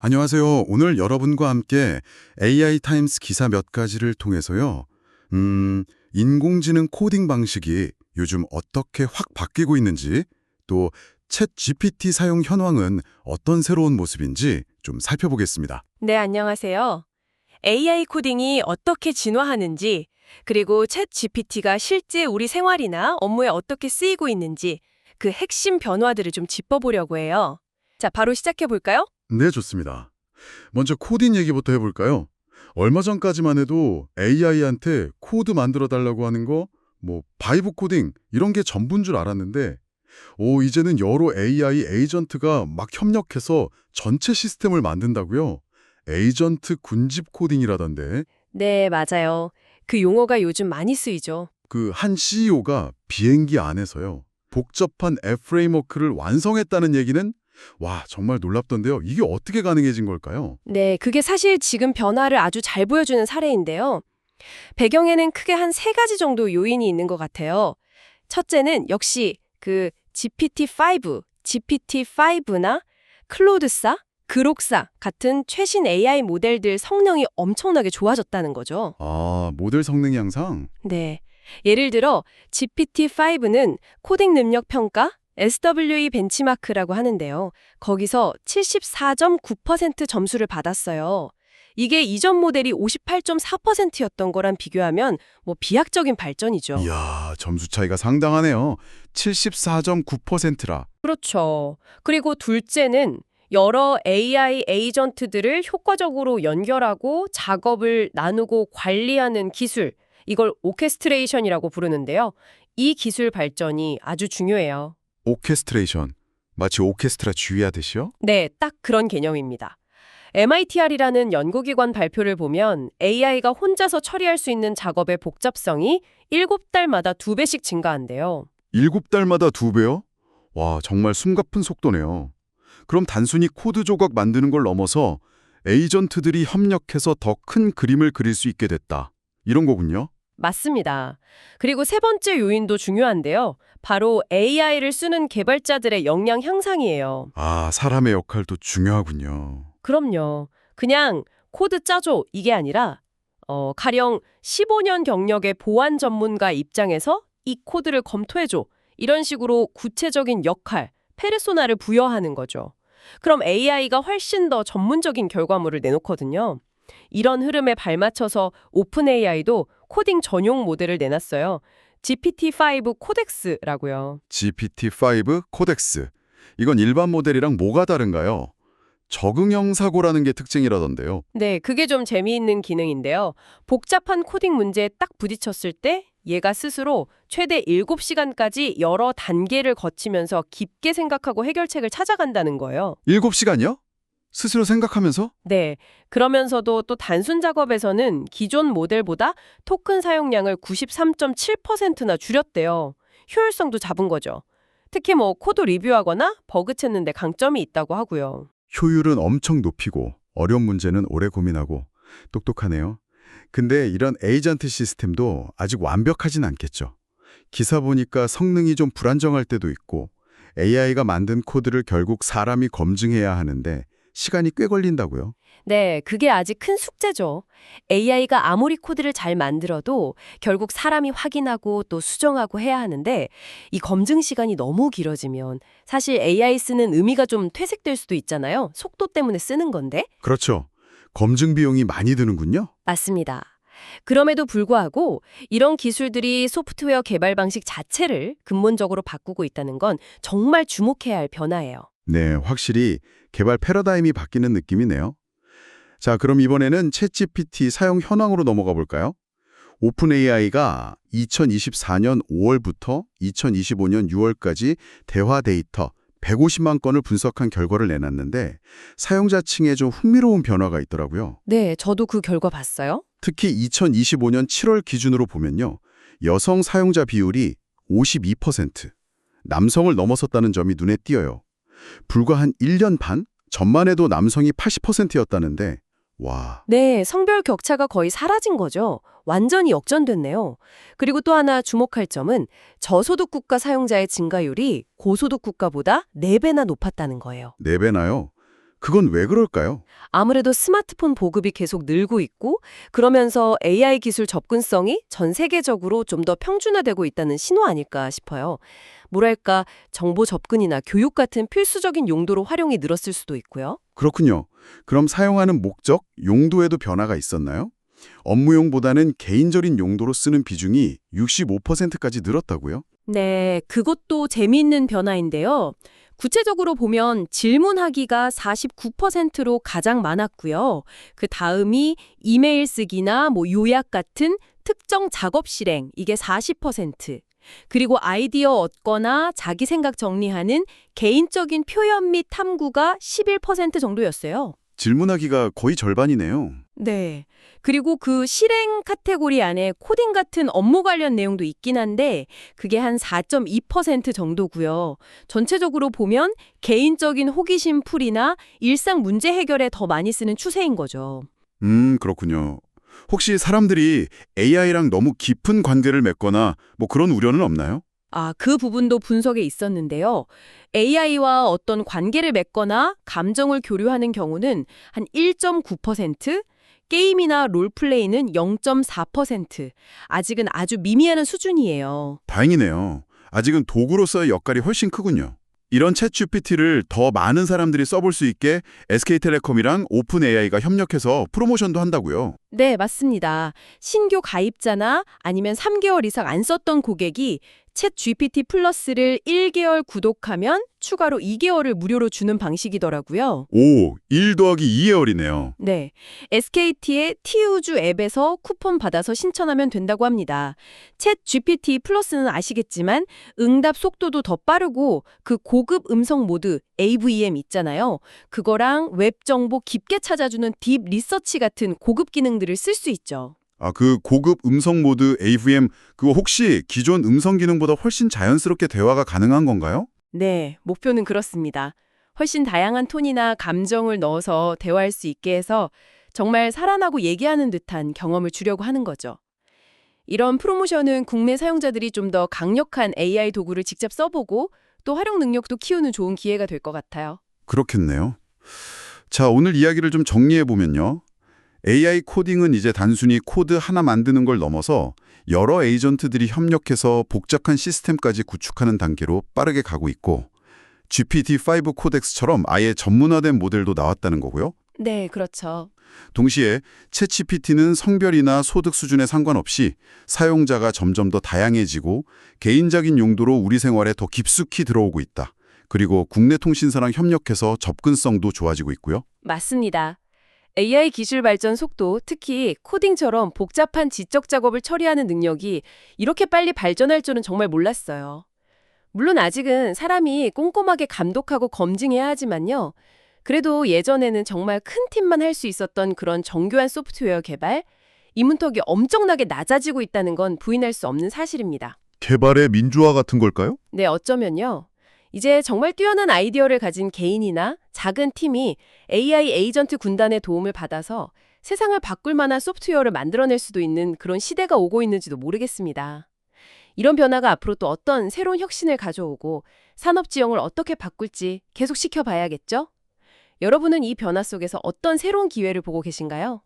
안녕하세요. 오늘 여러분과 함께 AI 타임스 기사 몇 가지를 통해서요. 인공지능 코딩 방식이 요즘 어떻게 확 바뀌고 있는지, 또 챗 GPT 사용 현황은 어떤 새로운 모습인지 좀 살펴보겠습니다. 네, 안녕하세요. AI 코딩이 어떻게 진화하는지, 그리고 챗 GPT가 실제 우리 생활이나 업무에 어떻게 쓰이고 있는지 그 핵심 변화들을 좀 짚어보려고 해요. 자, 바로 시작해 볼까요? 네, 좋습니다. 먼저 코딩 얘기부터 해볼까요? 얼마 전까지만 해도 AI한테 코드 만들어 달라고 하는 거, 바이브 코딩 이런 게 전부인 줄 알았는데 이제는 여러 AI 에이전트가 막 협력해서 전체 시스템을 만든다고요? 에이전트 군집 코딩이라던데 네, 맞아요. 그 용어가 요즘 많이 쓰이죠. 그 한 CEO가 비행기 안에서요. 복잡한 앱 프레임워크를 완성했다는 얘기는 와, 정말 놀랍던데요. 이게 어떻게 가능해진 걸까요? 네, 그게 사실 지금 변화를 아주 잘 보여주는 사례인데요. 배경에는 크게 한 세 가지 정도 요인이 있는 것 같아요. 첫째는 역시 그 GPT-5나 클로드사, 그록사 같은 최신 AI 모델들 성능이 엄청나게 좋아졌다는 거죠. 아, 모델 성능 향상? 네. 예를 들어 GPT-5는 코딩 능력 평가 SWE 벤치마크라고 하는데요. 거기서 74.9% 점수를 받았어요. 이게 이전 모델이 58.4%였던 거랑 비교하면 비약적인 발전이죠. 이야, 점수 차이가 상당하네요. 74.9%라. 그렇죠. 그리고 둘째는 여러 AI 에이전트들을 효과적으로 연결하고 작업을 나누고 관리하는 기술, 이걸 오케스트레이션이라고 부르는데요. 이 기술 발전이 아주 중요해요. 오케스트레이션. 마치 오케스트라 주의하듯이요? 네, 딱 그런 개념입니다. MITR이라는 연구기관 발표를 보면 AI가 혼자서 처리할 수 있는 작업의 복잡성이 7달마다 2배씩 증가한대요. 7달마다 2배요? 와, 정말 숨가쁜 속도네요. 그럼 단순히 코드 조각 만드는 걸 넘어서 에이전트들이 협력해서 더 큰 그림을 그릴 수 있게 됐다. 이런 거군요. 맞습니다. 그리고 세 번째 요인도 중요한데요. 바로 AI를 쓰는 개발자들의 역량 향상이에요. 아, 사람의 역할도 중요하군요. 그럼요. 그냥 코드 짜줘 이게 아니라 가령 15년 경력의 보안 전문가 입장에서 이 코드를 검토해줘. 이런 식으로 구체적인 역할, 페르소나를 부여하는 거죠. 그럼 AI가 훨씬 더 전문적인 결과물을 내놓거든요. 이런 흐름에 발맞춰서 오픈 AI도 코딩 전용 모델을 내놨어요. GPT-5 코덱스라고요. GPT-5 코덱스. 이건 일반 모델이랑 뭐가 다른가요? 적응형 사고라는 게 특징이라던데요. 네, 그게 좀 재미있는 기능인데요. 복잡한 코딩 문제에 딱 부딪혔을 때 얘가 스스로 최대 7시간까지 여러 단계를 거치면서 깊게 생각하고 해결책을 찾아간다는 거예요. 7시간이요? 스스로 생각하면서? 네, 그러면서도 또 단순 작업에서는 기존 모델보다 토큰 사용량을 93.7%나 줄였대요. 효율성도 잡은 거죠. 특히 코드 리뷰하거나 버그 찾는 데 강점이 있다고 하고요. 효율은 엄청 높이고 어려운 문제는 오래 고민하고 똑똑하네요. 근데 이런 에이전트 시스템도 아직 완벽하진 않겠죠. 기사 보니까 성능이 좀 불안정할 때도 있고 AI가 만든 코드를 결국 사람이 검증해야 하는데 시간이 꽤 걸린다고요. 네, 그게 아직 큰 숙제죠. AI가 아무리 코드를 잘 만들어도 결국 사람이 확인하고 또 수정하고 해야 하는데 이 검증 시간이 너무 길어지면 사실 AI 쓰는 의미가 좀 퇴색될 수도 있잖아요. 속도 때문에 쓰는 건데. 그렇죠. 검증 비용이 많이 드는군요. 맞습니다. 그럼에도 불구하고 이런 기술들이 소프트웨어 개발 방식 자체를 근본적으로 바꾸고 있다는 건 정말 주목해야 할 변화예요. 네, 확실히 개발 패러다임이 바뀌는 느낌이네요. 자, 그럼 이번에는 챗GPT 사용 현황으로 넘어가 볼까요? 오픈 AI가 2024년 5월부터 2025년 6월까지 대화 데이터 150만 건을 분석한 결과를 내놨는데 사용자층에 좀 흥미로운 변화가 있더라고요. 네, 저도 그 결과 봤어요. 특히 2025년 7월 기준으로 보면요. 여성 사용자 비율이 52%, 남성을 넘어섰다는 점이 눈에 띄어요. 불과 한 1년 반 전만 해도 남성이 80%였다는데 와, 네, 성별 격차가 거의 사라진 거죠. 완전히 역전됐네요. 그리고 또 하나 주목할 점은 저소득 국가 사용자의 증가율이 고소득 국가보다 4배나 높았다는 거예요. 4배나요? 그건 왜 그럴까요? 아무래도 스마트폰 보급이 계속 늘고 있고 그러면서 AI 기술 접근성이 전 세계적으로 좀 더 평준화되고 있다는 신호 아닐까 싶어요. 뭐랄까 정보 접근이나 교육 같은 필수적인 용도로 활용이 늘었을 수도 있고요. 그렇군요. 그럼 사용하는 목적, 용도에도 변화가 있었나요? 업무용보다는 개인적인 용도로 쓰는 비중이 65%까지 늘었다고요? 네, 그것도 재미있는 변화인데요. 구체적으로 보면 질문하기가 49%로 가장 많았고요. 그 다음이 이메일 쓰기나 요약 같은 특정 작업 실행, 이게 40%. 그리고 아이디어 얻거나 자기 생각 정리하는 개인적인 표현 및 탐구가 11% 정도였어요. 질문하기가 거의 절반이네요. 네. 그리고 그 실행 카테고리 안에 코딩 같은 업무 관련 내용도 있긴 한데 그게 한 4.2% 정도고요. 전체적으로 보면 개인적인 호기심 풀이나 일상 문제 해결에 더 많이 쓰는 추세인 거죠. 그렇군요. 혹시 사람들이 AI랑 너무 깊은 관계를 맺거나 그런 우려는 없나요? 그 부분도 분석에 있었는데요. AI와 어떤 관계를 맺거나 감정을 교류하는 경우는 한 1.9%, 게임이나 롤플레이는 0.4%, 아직은 아주 미미한 수준이에요. 다행이네요. 아직은 도구로서의 역할이 훨씬 크군요. 이런 챗 GPT를 더 많은 사람들이 써볼 수 있게 SK텔레콤이랑 오픈 AI가 협력해서 프로모션도 한다고요. 네, 맞습니다. 신규 가입자나 아니면 3개월 이상 안 썼던 고객이 챗 GPT 플러스를 1개월 구독하면 추가로 2개월을 무료로 주는 방식이더라고요. 오, 1 더하기 2개월이네요. 네, SKT의 T우주 앱에서 쿠폰 받아서 신청하면 된다고 합니다. 챗 GPT 플러스는 아시겠지만 응답 속도도 더 빠르고 그 고급 음성 모드 AVM 있잖아요. 그거랑 웹 정보 깊게 찾아주는 딥 리서치 같은 고급 기능들을 쓸 수 있죠. 그 고급 음성 모드 AVM, 그거 혹시 기존 음성 기능보다 훨씬 자연스럽게 대화가 가능한 건가요? 네, 목표는 그렇습니다. 훨씬 다양한 톤이나 감정을 넣어서 대화할 수 있게 해서 정말 살아나고 얘기하는 듯한 경험을 주려고 하는 거죠. 이런 프로모션은 국내 사용자들이 좀 더 강력한 AI 도구를 직접 써보고 또 활용 능력도 키우는 좋은 기회가 될 것 같아요. 그렇겠네요. 자, 오늘 이야기를 좀 정리해보면요. AI 코딩은 이제 단순히 코드 하나 만드는 걸 넘어서 여러 에이전트들이 협력해서 복잡한 시스템까지 구축하는 단계로 빠르게 가고 있고 GPT-5 코덱스처럼 아예 전문화된 모델도 나왔다는 거고요. 네, 그렇죠. 동시에 챗GPT는 성별이나 소득 수준에 상관없이 사용자가 점점 더 다양해지고 개인적인 용도로 우리 생활에 더 깊숙이 들어오고 있다. 그리고 국내 통신사랑 협력해서 접근성도 좋아지고 있고요. 맞습니다. AI 기술 발전 속도, 특히 코딩처럼 복잡한 지적 작업을 처리하는 능력이 이렇게 빨리 발전할 줄은 정말 몰랐어요. 물론 아직은 사람이 꼼꼼하게 감독하고 검증해야 하지만요. 그래도 예전에는 정말 큰 팀만 할 수 있었던 그런 정교한 소프트웨어 개발, 이 문턱이 엄청나게 낮아지고 있다는 건 부인할 수 없는 사실입니다. 개발의 민주화 같은 걸까요? 네, 어쩌면요. 이제 정말 뛰어난 아이디어를 가진 개인이나 작은 팀이 AI 에이전트 군단의 도움을 받아서 세상을 바꿀 만한 소프트웨어를 만들어낼 수도 있는 그런 시대가 오고 있는지도 모르겠습니다. 이런 변화가 앞으로 또 어떤 새로운 혁신을 가져오고 산업 지형을 어떻게 바꿀지 계속 지켜봐야겠죠? 여러분은 이 변화 속에서 어떤 새로운 기회를 보고 계신가요?